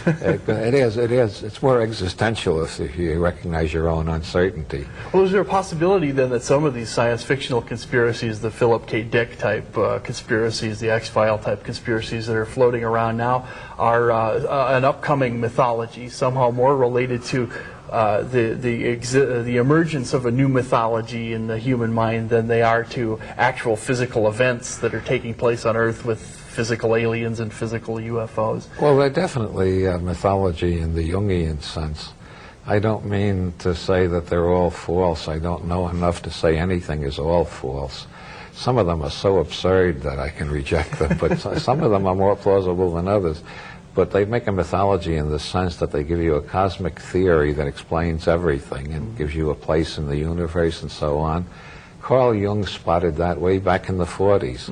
It is. It's more existentialist if you recognize your own uncertainty. Well, is there a possibility then that some of these science fictional conspiracies, the Philip K. Dick type conspiracies, the X-File type conspiracies that are floating around now, are an upcoming mythology, somehow more related to the emergence of a new mythology in the human mind than they are to actual physical events that are taking place on Earth with physical aliens and physical UFOs? Well, they're definitely mythology in the Jungian sense. I don't mean to say that they're all false. I don't know enough to say anything is all false. Some of them are so absurd that I can reject them, but some of them are more plausible than others. But they make a mythology in the sense that they give you a cosmic theory that explains everything and gives you a place in the universe and so on. Carl Jung spotted that way back in the 40s.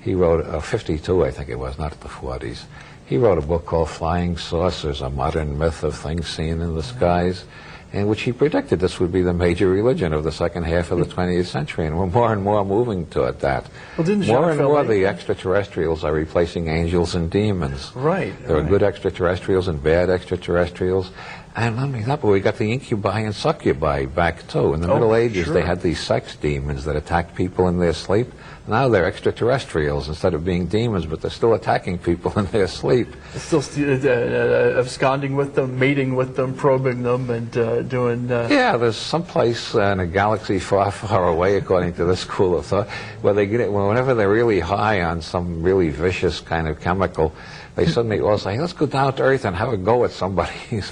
He wrote, 52 I think it was, not the 40s. He wrote a book called Flying Saucers, A Modern Myth of Things Seen in the Skies, in which he predicted this would be the major religion of the second half of the 20th century, and we're more and more moving toward that. Well, more and more the extraterrestrials are replacing angels and demons. Right. There are good extraterrestrials and bad extraterrestrials. And not only that, but we got the incubi and succubi back too. In the Middle Ages, they had these sex demons that attacked people in their sleep. Now they're extraterrestrials instead of being demons, but they're still attacking people in their sleep. Still absconding with them, mating with them, probing them, and doing... Yeah, there's some place in a galaxy far, far away, according to this school of thought, where they get it, whenever they're really high on some really vicious kind of chemical, they suddenly all say, let's go down to Earth and have a go at somebody's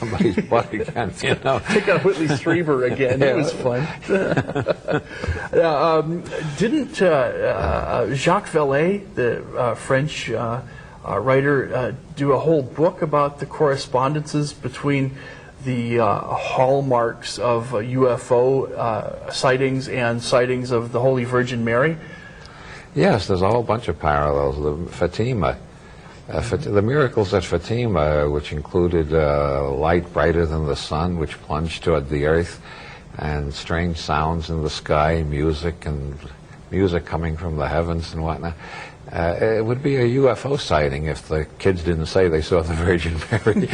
butt again, you know. Take out Whitley Strieber again. It was fun. Didn't Jacques Vallée, the French writer, do a whole book about the correspondences between the hallmarks of UFO sightings and sightings of the Holy Virgin Mary? Yes, there's a whole bunch of parallels. The Fatima. The miracles at Fatima, which included light brighter than the sun, which plunged toward the earth, and strange sounds in the sky, music coming from the heavens and whatnot. It would be a UFO sighting if the kids didn't say they saw the Virgin Mary.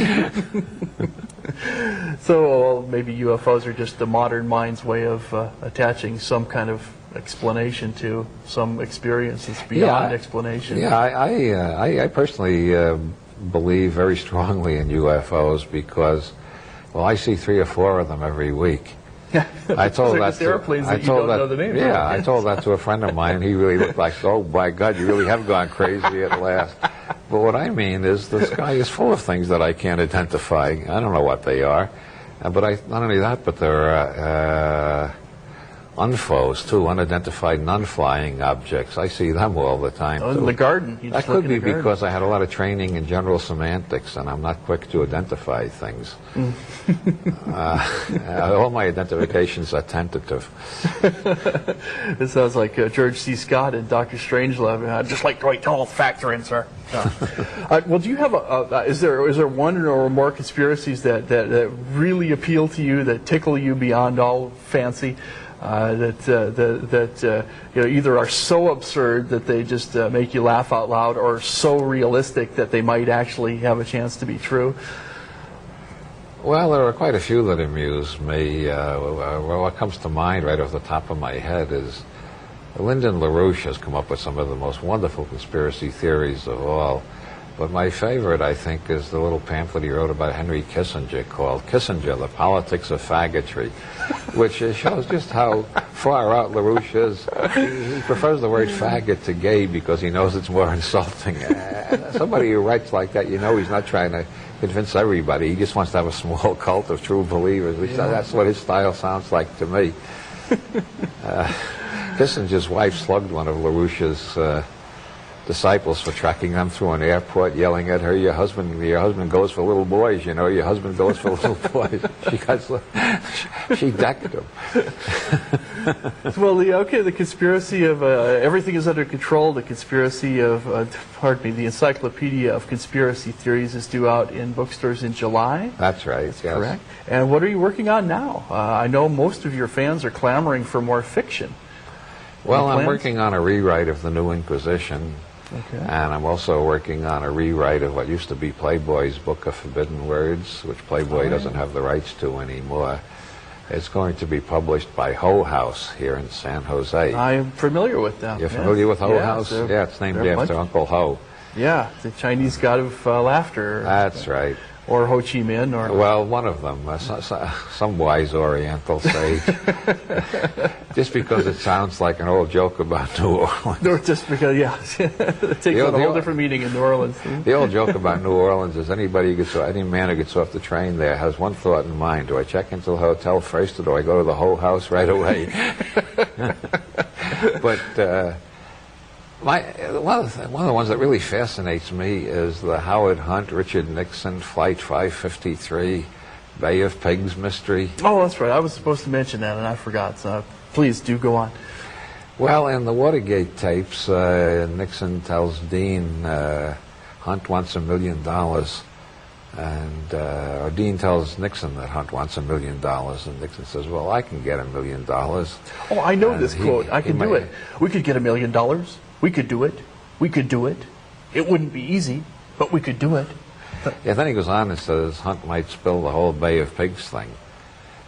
So maybe UFOs are just the modern mind's way of attaching some kind of explanation to some experience that's beyond explanation. Yeah, I personally believe very strongly in UFOs because, well, I see 3 or 4 of them every week. I told that to, airplanes that you don't know the name. Yeah, I told that to a friend of mine. He really looked like, oh my God, you really have gone crazy at last. But what I mean is the sky is full of things that I can't identify. I don't know what they are. But not only that, but there are UNFOs, too, unidentified non-flying objects. I see them all the time. Oh, in the garden. That could be because I had a lot of training in general semantics, and I'm not quick to identify things. All my identifications are tentative. It sounds like George C. Scott and Dr. Strangelove. I'd just like to wait till all the facts are in, sir. Well, do you have is there one or more conspiracies that really appeal to you, that tickle you beyond all fancy? That either are so absurd that they just make you laugh out loud, or so realistic that they might actually have a chance to be true? Well, there are quite a few that amuse me. What comes to mind right off the top of my head is Lyndon LaRouche has come up with some of the most wonderful conspiracy theories of all. But my favorite, I think, is the little pamphlet he wrote about Henry Kissinger called Kissinger, The Politics of Faggotry, which shows just how far out LaRouche is. He prefers the word faggot to gay because he knows it's more insulting. Somebody who writes like that, you know he's not trying to convince everybody. He just wants to have a small cult of true believers. That's what his style sounds like to me. Kissinger's wife slugged one of LaRouche's disciples for tracking them through an airport, yelling at her, your husband goes for little boys, you know, your husband goes for little boys. She decked him. Well, the conspiracy of everything is under control, the conspiracy of, the Encyclopedia of Conspiracy Theories is due out in bookstores in July. That's right, yes. Correct. And what are you working on now? I know most of your fans are clamoring for more fiction. Well, I'm working on a rewrite of the New Inquisition. Okay. And I'm also working on a rewrite of what used to be Playboy's Book of Forbidden Words, which Playboy doesn't have the rights to anymore. It's going to be published by Hoe House here in San Jose. I am familiar with them. You're familiar with Hoe House? they're- Yeah, it's named they're a after bunch- Uncle Ho. Yeah, the Chinese god of laughter. That's right. Or Ho Chi Minh, or Well, one of them. Some wise Oriental sage. Just because it sounds like an old joke about New Orleans. or just because, yeah, it takes on a whole different meaning in New Orleans. The old joke about New Orleans is any man who gets off the train there has one thought in mind: do I check into the hotel first, or do I go to the Hoe House right away? But one of the ones that really fascinates me is the Howard Hunt, Richard Nixon, Flight 553, Bay of Pigs mystery. Oh, that's right. I was supposed to mention that, and I forgot. So please do go on. Well, in the Watergate tapes, Nixon tells Dean Hunt wants $1 million, and or Dean tells Nixon that Hunt wants $1 million, and Nixon says, "Well, I can get $1 million." Oh, I know this quote. I can do it. We could get $1 million. We could do it. We could do it. It wouldn't be easy, but we could do it. Yeah, then he goes on and says Hunt might spill the whole Bay of Pigs thing.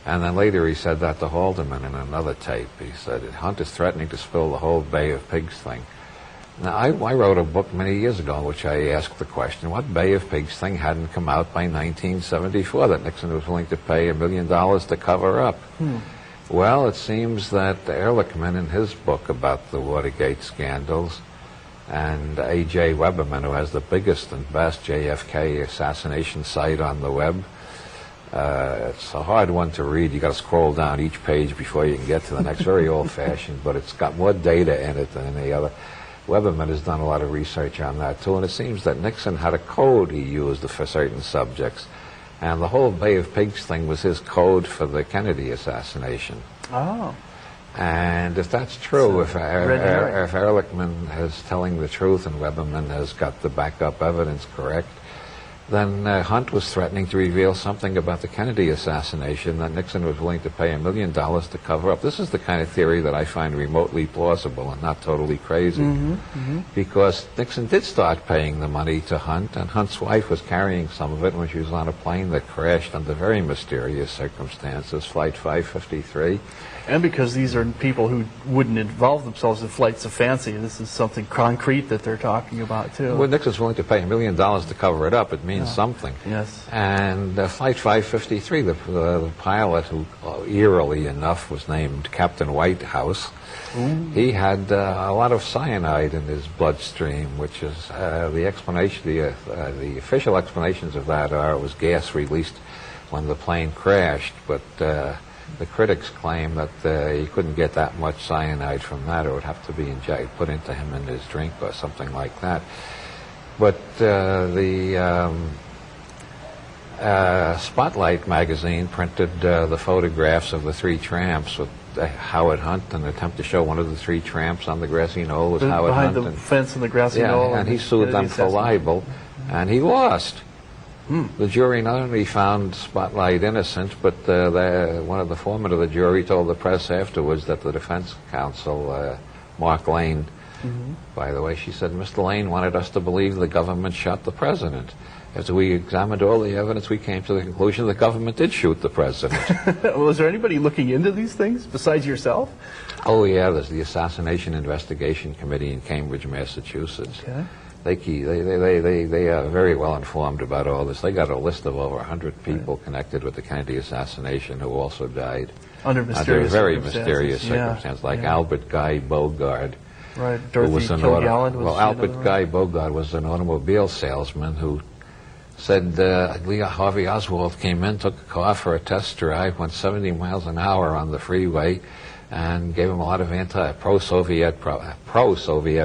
And then later he said that to Haldeman in another tape. He said, Hunt is threatening to spill the whole Bay of Pigs thing. Now, I wrote a book many years ago in which I asked the question, what Bay of Pigs thing hadn't come out by 1974 that Nixon was willing to pay $1 million to cover up? Well, it seems that Ehrlichman, in his book about the Watergate scandals, and A.J. Weberman, who has the biggest and best JFK assassination site on the web, it's a hard one to read. You got to scroll down each page before you can get to the next. Very old-fashioned, but it's got more data in it than any other. Weberman has done a lot of research on that too, and it seems that Nixon had a code he used for certain subjects. And the whole Bay of Pigs thing was his code for the Kennedy assassination. Oh. And if that's true, if red herring. Ehrlichman is telling the truth and Weberman has got the backup evidence correct, then Hunt was threatening to reveal something about the Kennedy assassination that Nixon was willing to pay $1 million to cover up. This is the kind of theory that I find remotely plausible and not totally crazy. Because Nixon did start paying the money to Hunt, and Hunt's wife was carrying some of it when she was on a plane that crashed under very mysterious circumstances, Flight 553. And because these are people who wouldn't involve themselves in flights of fancy, this is something concrete that they're talking about, too. Well, Nixon's willing to pay $1 million to cover it up. It means something. Yes. And Flight 553, the pilot who, eerily enough, was named Captain Whitehouse, he had a lot of cyanide in his bloodstream, which is the explanation. The official explanations of that are it was gas released when the plane crashed, but the critics claim that he couldn't get that much cyanide from that, or it would have to be put into him in his drink or something like that. But the Spotlight magazine printed the photographs of the three tramps with Howard Hunt, an attempt to show one of the three tramps on the grassy knoll was Howard Hunt. Behind the fence in the grassy knoll. And he sued them for libel, and he lost. The jury not only found Spotlight innocent, but one of the foremen of the jury told the press afterwards that the defense counsel, Mark Lane, by the way, she said, Mr. Lane wanted us to believe the government shot the president. After we examined all the evidence, we came to the conclusion the government did shoot the president. Well, is there anybody looking into these things besides yourself? Oh, yeah, there's the Assassination Investigation Committee in Cambridge, Massachusetts. Okay. They are very well informed about all this. They got a list of over 100 people connected with the Kennedy assassination who also died Under mysterious very circumstances. mysterious circumstances, like Albert Guy Bogard. Right, Dorothy Kilgallen was Albert Guy Bogard was an automobile salesman who said Lee Harvey Oswald came in, took a car for a test drive, went 70 miles an hour on the freeway, and gave him a lot of pro-Soviet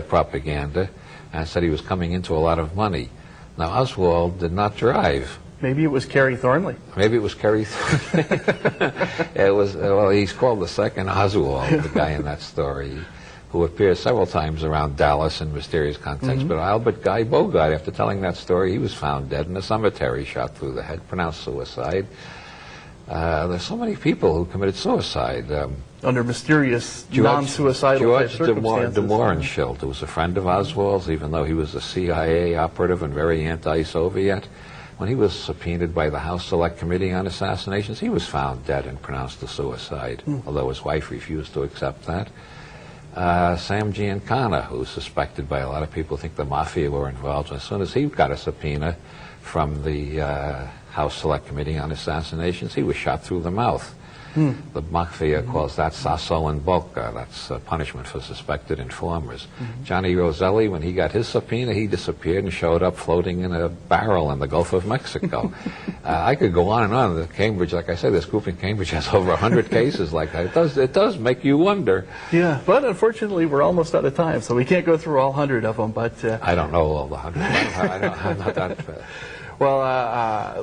propaganda, and said he was coming into a lot of money. Now, Oswald did not drive. Maybe it was Kerry Thornley. Maybe it was Kerry Thornley. It was, well, he's called the second Oswald, the guy in that story, who appears several times around Dallas in mysterious contexts. But Albert Guy Bogard, after telling that story, he was found dead in a cemetery, shot through the head, pronounced suicide. There's so many people who committed suicide. under mysterious, non-suicidal type George circumstances. de Mohrenschildt, who was a friend of Oswald's, even though he was a CIA operative and very anti-Soviet. When he was subpoenaed by the House Select Committee on Assassinations, he was found dead and pronounced a suicide, although his wife refused to accept that. Sam Giancana, who was suspected by a lot of people, think the mafia were involved. As soon as he got a subpoena from the House Select Committee on Assassinations, he was shot through the mouth. The mafia calls that sasso in bocca. That's punishment for suspected informers. Johnny Roselli, when he got his subpoena, he disappeared and showed up floating in a barrel in the Gulf of Mexico. I could go on and on. The Cambridge, like I said, this group in Cambridge has over 100 cases like that. It does make you wonder. Yeah, but unfortunately, we're almost out of time, so we can't go through all 100 of them. But I don't know all the 100. I'm not that. Well,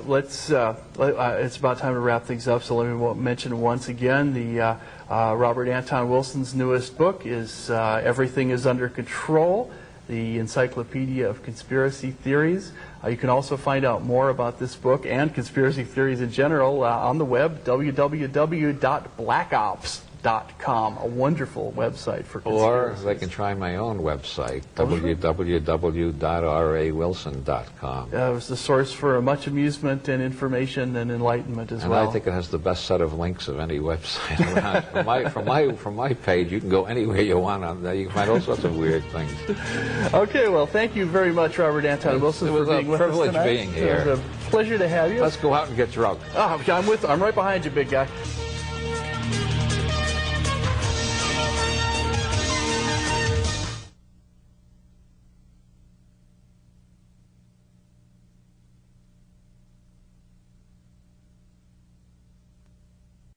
it's about time to wrap things up, so let me mention once again the Robert Anton Wilson's newest book is Everything is Under Control, the Encyclopedia of Conspiracy Theories. You can also find out more about this book and conspiracy theories in general on the web, www.blackops.com, a wonderful website for conspiracies. Or they can try my own website, www.rawilson.com. It was the source for much amusement and information and enlightenment as and well. I think it has the best set of links of any website around. from my page, you can go anywhere you want on there. You can find all sorts of weird things. Okay, well, thank you very much, Robert Anton Wilson, for being with us tonight. It was a privilege being here. It was a pleasure to have you. Let's go out and get drunk. Oh, I'm right behind you, big guy.